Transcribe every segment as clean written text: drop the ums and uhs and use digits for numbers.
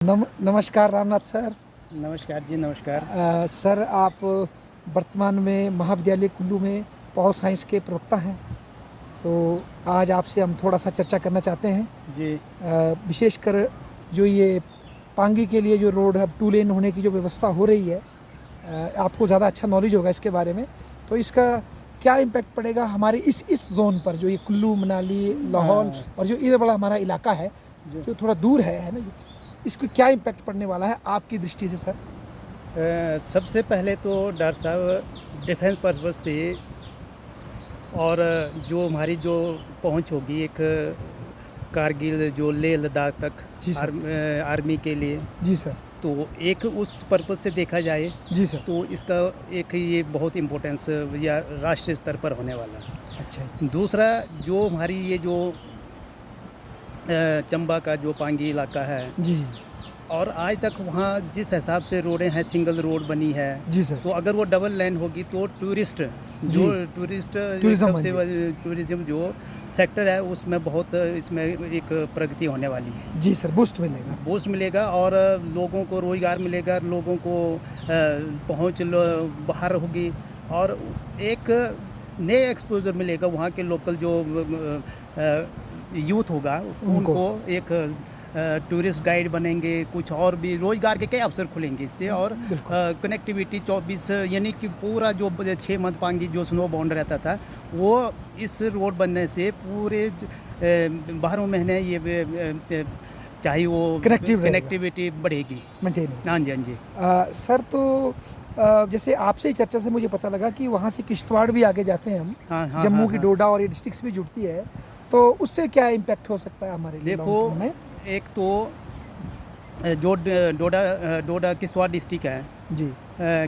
नमस्कार रामनाथ सर। नमस्कार जी, नमस्कार। सर आप वर्तमान में महाविद्यालय कुल्लू में पॉल साइंस के प्रवक्ता हैं, तो आज आपसे हम थोड़ा सा चर्चा करना चाहते हैं। जी। विशेषकर जो ये पांगी के लिए जो रोड अब 2 लेन होने की जो व्यवस्था हो रही है, आपको ज़्यादा अच्छा नॉलेज होगा इसके बारे में, तो इसका क्या इम्पैक्ट पड़ेगा हमारे इस जोन पर, जो ये कुल्लू, मनाली, लाहौल और जो इधर बड़ा हमारा इलाका है जो थोड़ा दूर है ना, इसको क्या इम्पैक्ट पड़ने वाला है आपकी दृष्टि से सर? सबसे पहले तो डॉक्टर साहब डिफेंस पर्पज़ से और जो हमारी जो पहुंच होगी एक कारगिल जो लेह लद्दाख तक जी सर। आर्मी के लिए, जी सर। तो एक उस पर्पज़ से देखा जाए जी सर। तो इसका एक ये बहुत इम्पोर्टेंस या राष्ट्रीय स्तर पर होने वाला है। अच्छा। दूसरा जो हमारी ये जो चंबा का जो पांगी इलाका है, जी जी। और आज तक वहाँ जिस हिसाब से रोडें हैं, सिंगल रोड बनी है, जी सर। तो अगर वो डबल लाइन होगी तो टूरिस्ट टूरिज्म सबसे टूरिज्म जो सेक्टर है उसमें बहुत इसमें एक प्रगति होने वाली है। जी सर, बूस्ट मिलेगा और लोगों को रोज़गार मिलेगा, लोगों को पहुँच बाहर होगी और एक नए एक्सपोजर मिलेगा। वहाँ के लोकल जो यूथ होगा उनको एक टूरिस्ट गाइड बनेंगे, कुछ और भी रोज़गार के कई अवसर खुलेंगे इससे, और कनेक्टिविटी 24 यानी कि पूरा जो 6 मंथ पांगी जो स्नो बाउंड रहता था वो इस रोड बनने से पूरे 12 महीने ये चाहे वो कनेक्टिविटी बढ़ेगी, मेंटेन। हाँ जी, हाँ जी। सर तो जैसे आपसे चर्चा से मुझे पता लगा कि वहाँ से किश्तवाड़ भी आगे जाते हैं हम। हाँ, जम्मू की डोडा और ये डिस्ट्रिक्ट्स भी जुड़ती है, तो उससे क्या इम्पैक्ट हो सकता है हमारे लिए? देखो, एक तो जो डोडा किश्तवाड़ डिस्ट्रिक्ट है जी,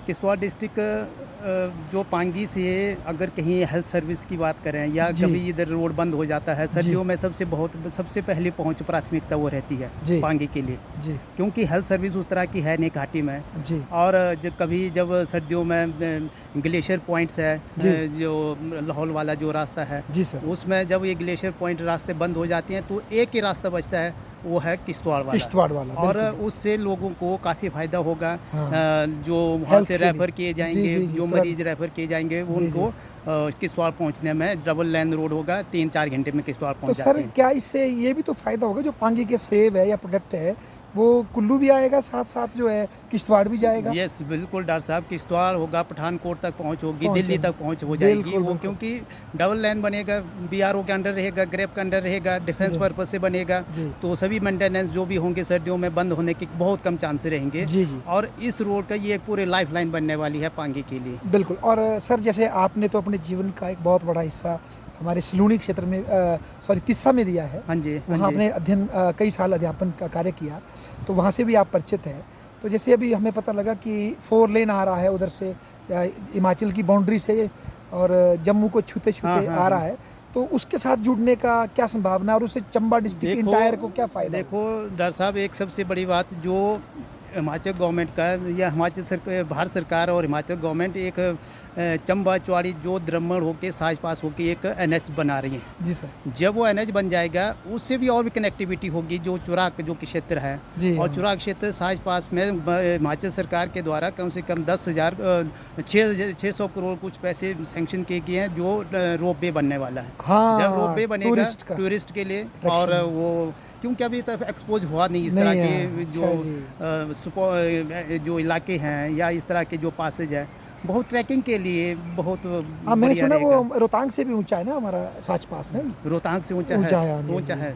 किश्तवाड़ डिस्ट्रिक्ट जो पांगी से अगर कहीं हेल्थ सर्विस की बात करें या कभी इधर रोड बंद हो जाता है सर्दियों में, सबसे पहले पहुंच प्राथमिकता वो रहती है पांगी के लिए जी। क्योंकि हेल्थ सर्विस उस तरह की है नहीं घाटी में जी। और जब सर्दियों में ग्लेशियर पॉइंट्स है जो लाहौल वाला जो रास्ता है जी सर, उसमें जब ये ग्लेशियर पॉइंट रास्ते बंद हो जाते हैं तो एक ही रास्ता बचता है, वो है किश्तवाड़ वाला और उससे लोगों को काफ़ी फ़ायदा होगा। जो वहाँ से रेफ़र किए जाएंगे, जो मरीज रेफ़र किए जाएंगे उनको किश्तवाड़ पहुँचने में डबल लाइन रोड होगा, 3-4 घंटे में किश्तवाड़ पहुँच जाते हैं। तो सर क्या इससे ये भी तो फ़ायदा होगा, जो पांगी के सेब है या प्रोडक्ट है वो कुल्लू भी आएगा, साथ साथ जो है किश्तवाड़ भी जाएगा? यस, बिल्कुल डॉक्टर साहब, किश्तवाड़ होगा, पठानकोट तक पहुंच होगी, दिल्ली तक पहुंच हो जाएगी वो, क्योंकि डबल लाइन बनेगा, बीआरओ के अंडर रहेगा, ग्रेप के अंडर रहेगा, डिफेंस पर्पज से बनेगा, तो सभी मेंटेनेंस जो भी होंगे सर्दियों में बंद होने के बहुत कम चांस रहेंगे और इस रोड का ये पूरे लाइफ लाइन बनने वाली है पांगी के लिए। बिल्कुल। और सर जैसे आपने तो अपने जीवन का एक बहुत बड़ा हिस्सा हमारे सलूनी क्षेत्र में तिस्सा में दिया है। हाँ जी। वहाँ आपने अध्ययन कई साल अध्यापन का कार्य किया, तो वहाँ से भी आप परिचित हैं। तो जैसे अभी हमें पता लगा कि 4 लेन आ रहा है उधर से हिमाचल की बाउंड्री से और जम्मू को छूते आ रहा है, तो उसके साथ जुड़ने का क्या संभावना और उससे चंबा डिस्ट्रिक्ट इंटायर को क्या फ़ायदा? देखो डॉक्टर साहब, एक सबसे बड़ी बात जो हिमाचल गवर्नमेंट का या भारत सरकार और हिमाचल गवर्नमेंट एक चंबा चौड़ी जो द्रमण होके साज पास होके एक NH बना रही है जी सर। जब वो NH बन जाएगा उससे भी और भी कनेक्टिविटी होगी, जो चुराक जो क्षेत्र है और चुराक क्षेत्र साज पास में हिमाचल सरकार के द्वारा कम से कम 600 करोड़ कुछ पैसे सैंक्शन किए गए हैं, जो रोपवे बनने वाला है। जब रोपवे बनेगा टूरिस्ट के लिए, और वो क्योंकि अभी तक एक्सपोज हुआ नहीं इस तरह के जो इलाके हैं या इस तरह के जो पासेज है, बहुत ट्रैकिंग के लिए बहुत मैंने सुना वो रोहतांग से भी ऊंचा है ना हमारा साज पास, नहीं? रोहतांग से ऊंचा है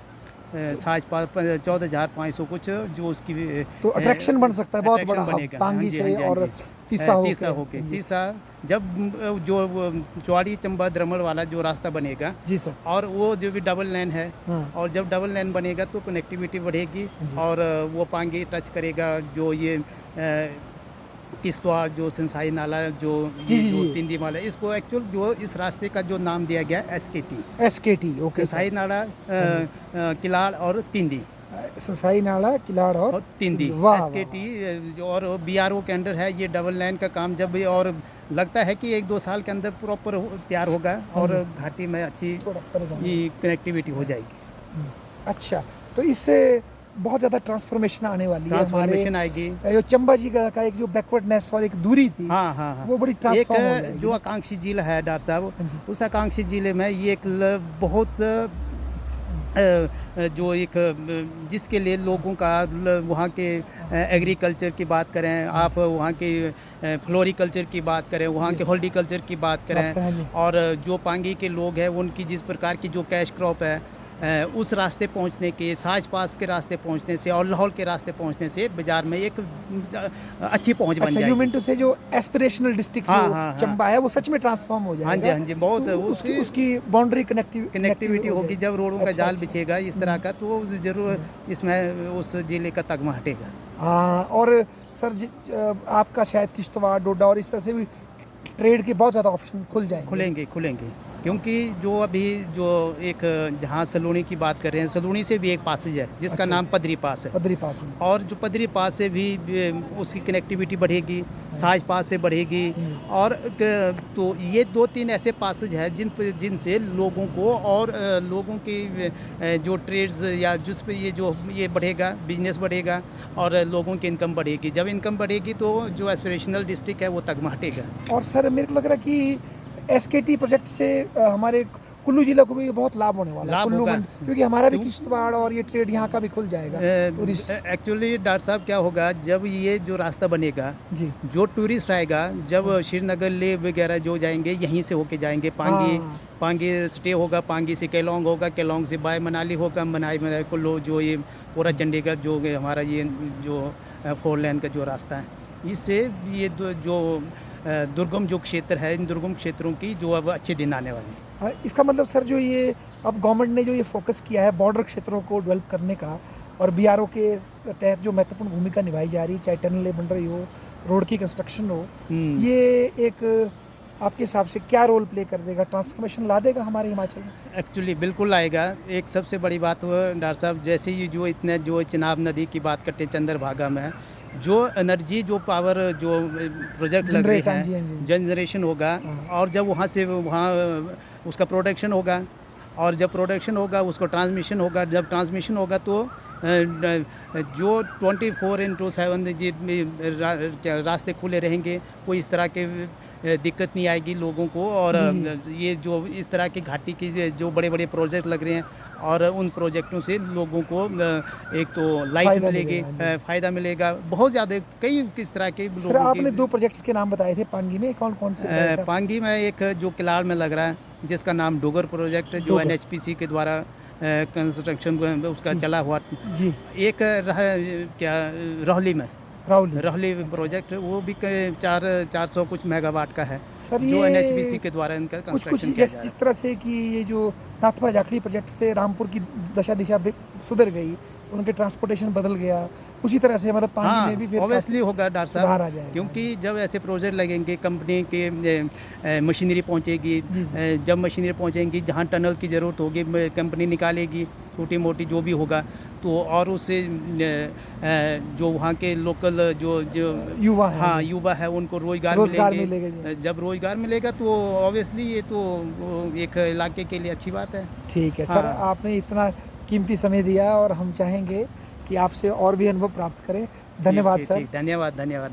साज पास 14,500 कुछ, जो उसकी तो अट्रैक्शन बन सकता है बहुत बड़ा पांगी से और तीसा होके तीसा जब जो चौड़ी चंबा द्रमण वाला जो रास्ता बनेगा जी सर, और वो जो भी डबल लाइन है और जब डबल लाइन बनेगा तो कनेक्टिविटी बढ़ेगी और वो पांगी टच करेगा, जो ये किश्तवाड़ जो सिंसाई नाला जो तिंदी वाला, इसको एक्चुअल जो इस रास्ते का जो नाम दिया गया SKT सिंसाई नाला किलाड़ और तिंदी, सिंसाई नाला किलाड़ और तिंदी SKT और BRO के अंडर है ये डबल लाइन का काम। जब और लगता है कि 1-2 साल के अंदर प्रॉपर तैयार होगा और घाटी में अच्छी कनेक्टिविटी हो जाएगी। अच्छा, तो इससे बहुत ज़्यादा ट्रांसफॉर्मेशन आने वाली है हमारे ट्रांसफॉर्मेशन आएगी। जो चंबा जी का एक जो बैकवर्डनेस और एक दूरी थी, हाँ हाँ हाँ, वो बड़ी ट्रांसफॉर्म हो एक जाएगी। जो आकांक्षी जिला है डॉक्टर साहब, हाँ जी। उस आकांक्षी जिले में ये एक बहुत जो एक जिसके लिए लोगों का वहाँ के एग्रीकल्चर की बात करें, आप वहाँ के फ्लोरिकल्चर की बात करें, वहाँ के हॉर्टिकल्चर की बात हाँ जी। करें, और जो पांगी के लोग हैं उनकी जिस प्रकार की जो कैश क्रॉप है, उस रास्ते पहुँचने के, साज पास के रास्ते पहुँचने से और लाहौर के रास्ते पहुँचने से बाज़ार में एक अच्छी पहुँच बन अच्छा, जाएगी। यू मीन टू से जो एस्पिरेशनल डिस्ट्रिक्ट हाँ, जो हाँ, हाँ। चंबा है वो सच में ट्रांसफॉर्म हो जाएगा। हाँ जी, हाँ जी, बहुत तो उसकी बाउंड्री कनेक्टिविटी होगी। जब रोडों का अच्छा, जाल अच्छा। बिछेगा इस तरह का, तो ज़रूर इसमें उस जिले का तगमा हटेगा। हाँ, और सर आपका शायद किश्तवाड़, डोडा और इस तरह से भी ट्रेड के बहुत ज़्यादा ऑप्शन खुल जाएंगे। खुलेंगे, क्योंकि जो अभी जो एक जहाँ सलूनी की बात कर रहे हैं, सलूनी से भी एक पासेज है जिसका अच्छा। नाम पदरी पास है। पदरी पास है। और जो पदरी पास से भी उसकी कनेक्टिविटी बढ़ेगी, साज पास से बढ़ेगी, और तो ये 2-3 ऐसे पासेज हैं जिनसे लोगों को और लोगों की जो ट्रेड्स या जिस पे ये बढ़ेगा, बिजनेस बढ़ेगा और लोगों की इनकम बढ़ेगी। जब इनकम बढ़ेगी तो जो एस्पिरेशनल डिस्ट्रिक्ट है वो तगमा हटेगा। और सर मेरे को लग रहा है कि एसकेटी प्रोजेक्ट से हमारे कुल्लू जिला को भी बहुत लाभ होने वाला है। लाभ कुल्लू होगा। क्योंकि हमारा भी किश्तवाड़ और ये ट्रेड यहाँ का भी खुल जाएगा। टूरिस्ट एक्चुअली डॉक्टर साहब क्या होगा, जब ये जो रास्ता बनेगा, जी, जो टूरिस्ट आएगा, जब श्रीनगर ले वगैरह जो जाएंगे यहीं से होके जाएंगे, पांगी स्टे होगा, पांगी से केलोंग होगा, केलोंग से बाय मनाली होगा, मनाली कुल्लू, जो ये पूरा चंडीगढ़ जो हमारा ये जो 4 लेन का जो रास्ता है, इससे ये जो दुर्गम जो क्षेत्र है, इन दुर्गम क्षेत्रों की जो अब अच्छे दिन आने वाले हैं। इसका मतलब सर जो ये अब गवर्नमेंट ने जो ये फोकस किया है बॉर्डर क्षेत्रों को डेवलप करने का, और बीआरओ के तहत जो महत्वपूर्ण भूमिका निभाई जा रही है, चाहे टनलें बन रही हो, रोड की कंस्ट्रक्शन हो, ये एक आपके हिसाब से क्या रोल प्ले कर देगा, ट्रांसफॉर्मेशन ला देगा हमारे हिमाचल में? एक्चुअली बिल्कुल आएगा। एक सबसे बड़ी बात वो डॉक्टर साहब, जैसे ही जो इतने जो चिनाब नदी की बात करते हैं चंद्रभागा में, जो एनर्जी जो पावर जो प्रोजेक्ट लग रहे हैं, जनरेशन होगा, और जब वहाँ से वहाँ उसका प्रोडक्शन होगा, और जब प्रोडक्शन होगा उसको ट्रांसमिशन होगा, जब ट्रांसमिशन होगा तो जो 24/7 जी रास्ते खुले रहेंगे, कोई इस तरह के दिक्कत नहीं आएगी लोगों को। और ये जो इस तरह की घाटी की जो बड़े बड़े प्रोजेक्ट लग रहे हैं, और उन प्रोजेक्टों से लोगों को एक तो लाइट मिलेगी, फ़ायदा मिलेगा बहुत ज़्यादा। कई किस तरह के सर आपने 2 प्रोजेक्ट्स के नाम बताए थे पांगी में, कौन कौन से? पांगी में एक जो किलाड़ में लग रहा है जिसका नाम डोगर प्रोजेक्ट, जो NHPC के द्वारा कंस्ट्रक्शन उसका चला हुआ जी। एक रोहली प्रोजेक्ट, वो भी 400 कुछ मेगावाट का है, सर जो NHPC के द्वारा इनका कंस्ट्रक्शन किया जा रहा है। जिस तरह से कि ये जो नाथपा जाखड़ी प्रोजेक्ट से रामपुर की दिशा सुधर गई, उनके ट्रांसपोर्टेशन बदल गया, उसी तरह से मतलब पानी में भी फिर ऑब्वियसली होगा डॉक्टर साहब, क्योंकि जब ऐसे प्रोजेक्ट लगेंगे, कंपनी के मशीनरी पहुंचेगी, जब मशीनरी पहुंचेंगी, जहां टनल की ज़रूरत होगी कंपनी निकालेगी, छोटी मोटी जो भी होगा, तो और उससे जो वहाँ के लोकल जो युवा है, हाँ युवा है, उनको रोज़गार मिलेगा। जब रोज़गार मिलेगा तो ऑब्वियसली ये तो एक इलाके के लिए अच्छी बात है। ठीक है सर, आपने इतना कीमती समय दिया और हम चाहेंगे कि आपसे और भी अनुभव प्राप्त करें। धन्यवाद सर। धन्यवाद।